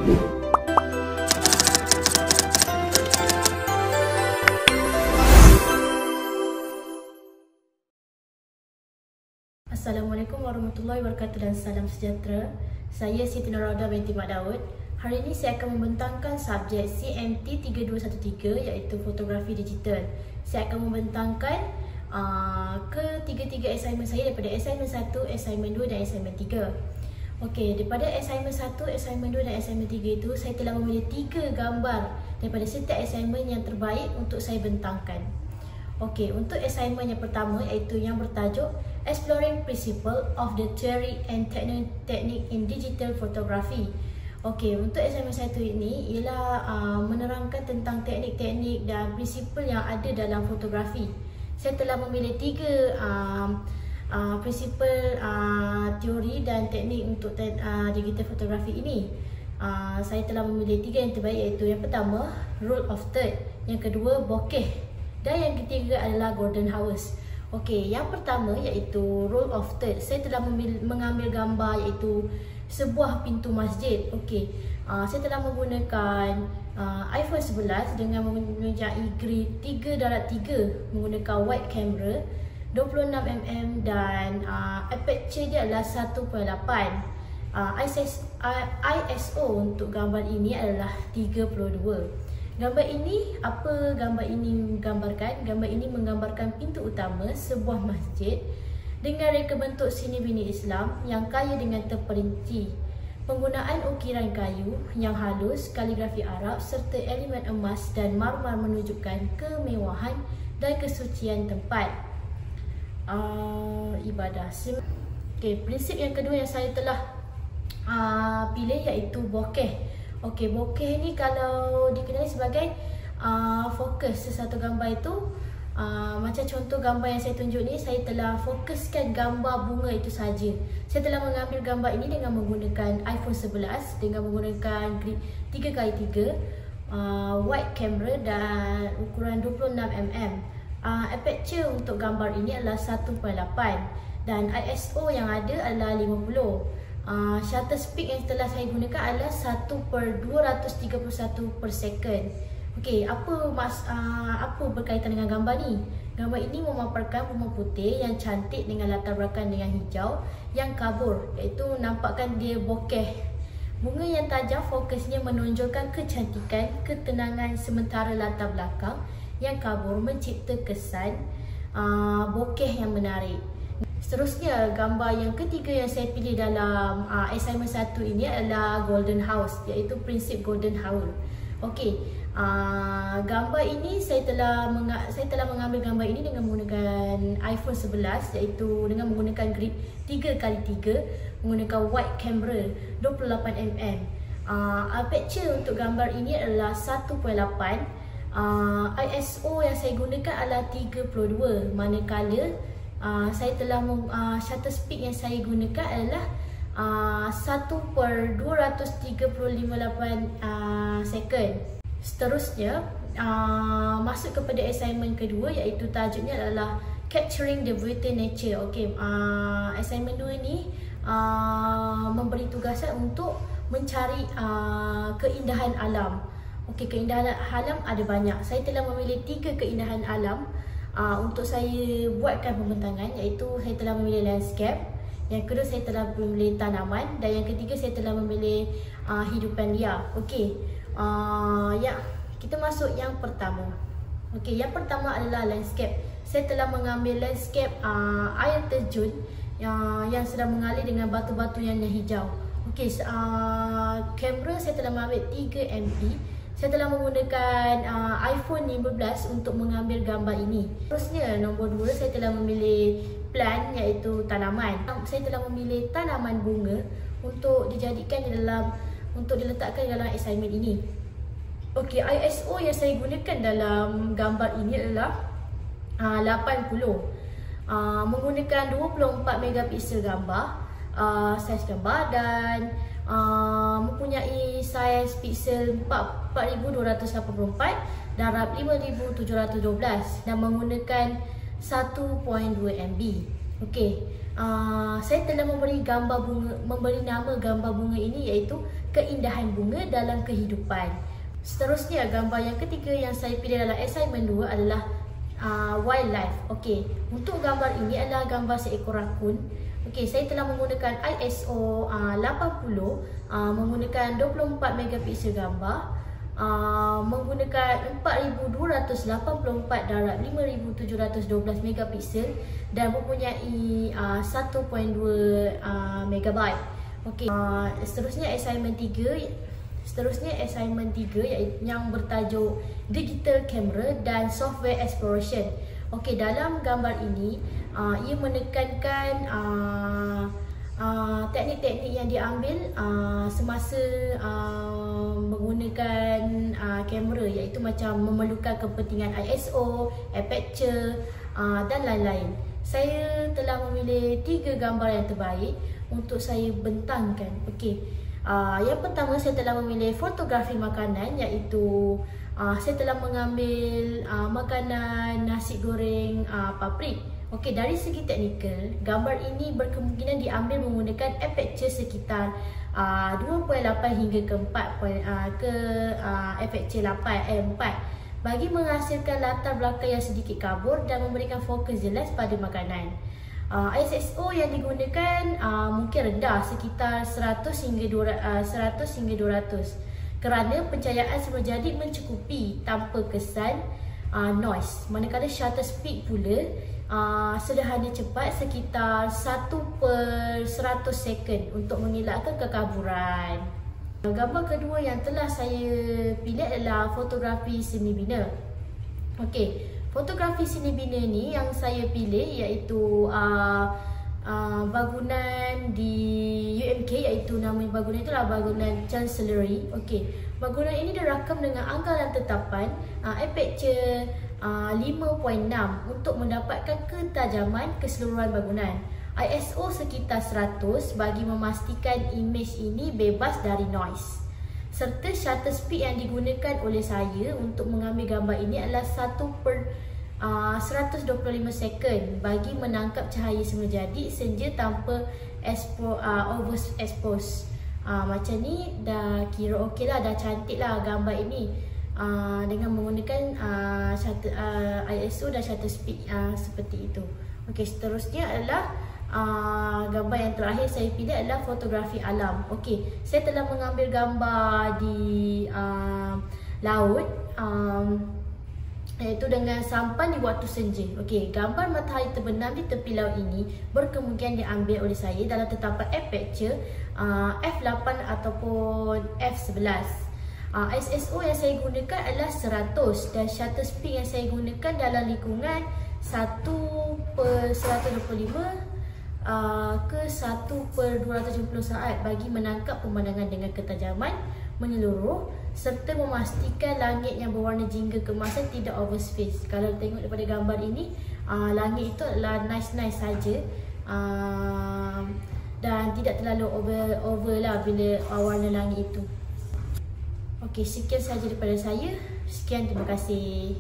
Assalamualaikum warahmatullahi wabarakatuh dan salam sejahtera. Saya Siti Nurhauda binti Mak Daud. Hari ini saya akan membentangkan subjek CMT 3213 iaitu fotografi digital. Saya akan membentangkan ketiga-tiga assignment saya daripada assignment 1, assignment 2 dan assignment 3. Okey, daripada assignment 1, assignment 2 dan assignment 3 itu saya telah memilih 3 gambar daripada setiap assignment yang terbaik untuk saya bentangkan. Okey, untuk assignment yang pertama iaitu yang bertajuk Exploring Principle of the Theory and Technique in Digital Photography. Okey, untuk assignment satu ini ialah menerangkan tentang teknik-teknik dan prinsipal yang ada dalam fotografi. Saya telah memilih 3 prinsipal teori dan teknik untuk digital fotografi ini. Saya telah memilih 3 yang terbaik iaitu yang pertama rule of third, yang kedua bokeh dan yang ketiga adalah golden hours. Okey, yang pertama iaitu rule of third. Saya telah mengambil gambar iaitu sebuah pintu masjid. Okey, saya telah menggunakan iPhone 11 dengan mempunyai grid 3.3 menggunakan wide camera 26mm dan aperture dia adalah 1.8. ISO untuk gambar ini adalah 32. Gambar ini, apa gambar ini menggambarkan? Gambar ini menggambarkan pintu utama sebuah masjid dengan reka bentuk sini bini Islam yang kaya dengan terperinci. Penggunaan ukiran kayu yang halus, kaligrafi Arab serta elemen emas dan marmar menunjukkan kemewahan dan kesucian tempat ibadah. Okay, prinsip yang kedua yang saya telah pilih iaitu bokeh. Okey, bokeh ni kalau dikenali sebagai fokus sesuatu gambar itu, macam contoh gambar yang saya tunjuk ni, saya telah fokuskan gambar bunga itu saja. Saya telah mengambil gambar ini dengan menggunakan iPhone 11 dengan menggunakan grid 3x3, wide camera dan ukuran 26mm. Aperture untuk gambar ini adalah 1.8 dan ISO yang ada adalah 50. Shutter speed yang telah saya gunakan adalah 1/231 per second. Okey, apa berkaitan dengan gambar ni? Gambar ini memaparkan bunga putih yang cantik dengan latar belakang dengan hijau yang kabur, iaitu nampakkan dia bokeh. Bunga yang tajam fokusnya menonjolkan kecantikan, ketenangan sementara latar belakang yang kabur mencipta kesan bokeh yang menarik. Seterusnya, gambar yang ketiga yang saya pilih dalam assignment 1 ini adalah golden house, iaitu prinsip golden hour. Okey, gambar ini saya telah mengambil gambar ini dengan menggunakan iPhone 11 iaitu dengan menggunakan grid 3x3 menggunakan wide camera 28mm. Aperture untuk gambar ini adalah 1.8. ISO yang saya gunakan adalah 32, manakala saya telah shutter speed yang saya gunakan adalah 1/238 second. Seterusnya, masuk kepada assignment kedua iaitu tajuknya adalah Capturing the Beauty Nature. Okey, assignment 2 ni memberi tugasan untuk mencari keindahan alam. Okey, keindahan alam ada banyak. Saya telah memilih 3 keindahan alam untuk saya buatkan pembentangan, iaitu saya telah memilih landscape, yang kedua saya telah memilih tanaman dan yang ketiga saya telah memilih hidupan liar. Okey, ya, kita masuk yang pertama. Okey, yang pertama adalah landscape. Saya telah mengambil landscape air terjun yang sedang mengalir dengan batu-batu yang hijau. Okey, kamera saya telah mengambil 3MP. Saya telah menggunakan iPhone 15 untuk mengambil gambar ini. Terusnya, nombor 2, saya telah memilih plant iaitu tanaman. Saya telah memilih tanaman bunga untuk dijadikan untuk diletakkan dalam assignment ini. Okey, ISO yang saya gunakan dalam gambar ini adalah 80. Menggunakan 24 megapiksel gambar, saiz gambar dan mempunyai saiz pixel 4284 dan RAW 5712 dan menggunakan 1.2 MB. Okey, saya telah memberi nama gambar bunga ini iaitu keindahan bunga dalam kehidupan. Seterusnya, gambar yang ketiga yang saya pilih dalam assignment 2 adalah wildlife. Okey, untuk gambar ini adalah gambar seekor rakun. Okey, saya telah menggunakan ISO 80, menggunakan 24 megapiksel gambar, menggunakan 4284 darab 5712 megapiksel dan mempunyai 1.2 megabyte. Okey, seterusnya assignment 3 yang bertajuk digital camera dan software exploration. Okey, dalam gambar ini ia menekankan teknik-teknik yang diambil semasa menggunakan kamera, iaitu macam memerlukan kepentingan ISO, aperture dan lain-lain. Saya telah memilih 3 gambar yang terbaik untuk saya bentangkan. Okey, yang pertama saya telah memilih fotografi makanan, iaitu saya telah mengambil makanan nasi goreng paprik. Okey, dari segi teknikal, gambar ini berkemungkinan diambil menggunakan aperture sekitar 2.8 hingga ke 4 ke aperture 4 bagi menghasilkan latar belakang yang sedikit kabur dan memberikan fokus jelas pada makanan. ISO yang digunakan mungkin rendah, sekitar 100 hingga 200 kerana pencahayaan semula jadi mencukupi tanpa kesan noise. Manakala shutter speed pula sederhana cepat, sekitar 1/100 second untuk mengelakkan kekaburan. Gambar kedua yang telah saya pilih adalah fotografi seni bina. Okey, fotografi seni bina ni yang saya pilih iaitu bangunan di UMK, iaitu nama bangunan itulah bangunan Chancellery. Okey, bangunan ini dirakam dengan anggaran tetapan aperture 5.6 untuk mendapatkan ketajaman keseluruhan bangunan. ISO sekitar 100 bagi memastikan imej ini bebas dari noise. Serta shutter speed yang digunakan oleh saya untuk mengambil gambar ini adalah 1/125 second bagi menangkap cahaya semula jadi senja tanpa overexpose. Macam ni dah kira okey lah, dah cantik lah gambar ini dengan menggunakan ISO dan shutter speed seperti itu. Okey, seterusnya adalah gambar yang terakhir saya pilih adalah fotografi alam. Okey, saya telah mengambil gambar di laut, iaitu dengan sampan di waktu senja. Okey, gambar matahari terbenam di tepi laut ini berkemungkinan diambil oleh saya dalam tetapan aperture f8 ataupun f11. ISO yang saya gunakan adalah 100 dan shutter speed yang saya gunakan dalam lingkungan 1/125 ke 1/270 saat bagi menangkap pemandangan dengan ketajaman menyeluruh serta memastikan langit yang berwarna jingga keemasan tidak overspace. Kalau tengok daripada gambar ini, langit itu adalah nice saja dan tidak terlalu over lah bila warna langit itu. Okey, sekian sahaja daripada saya. Sekian, terima kasih.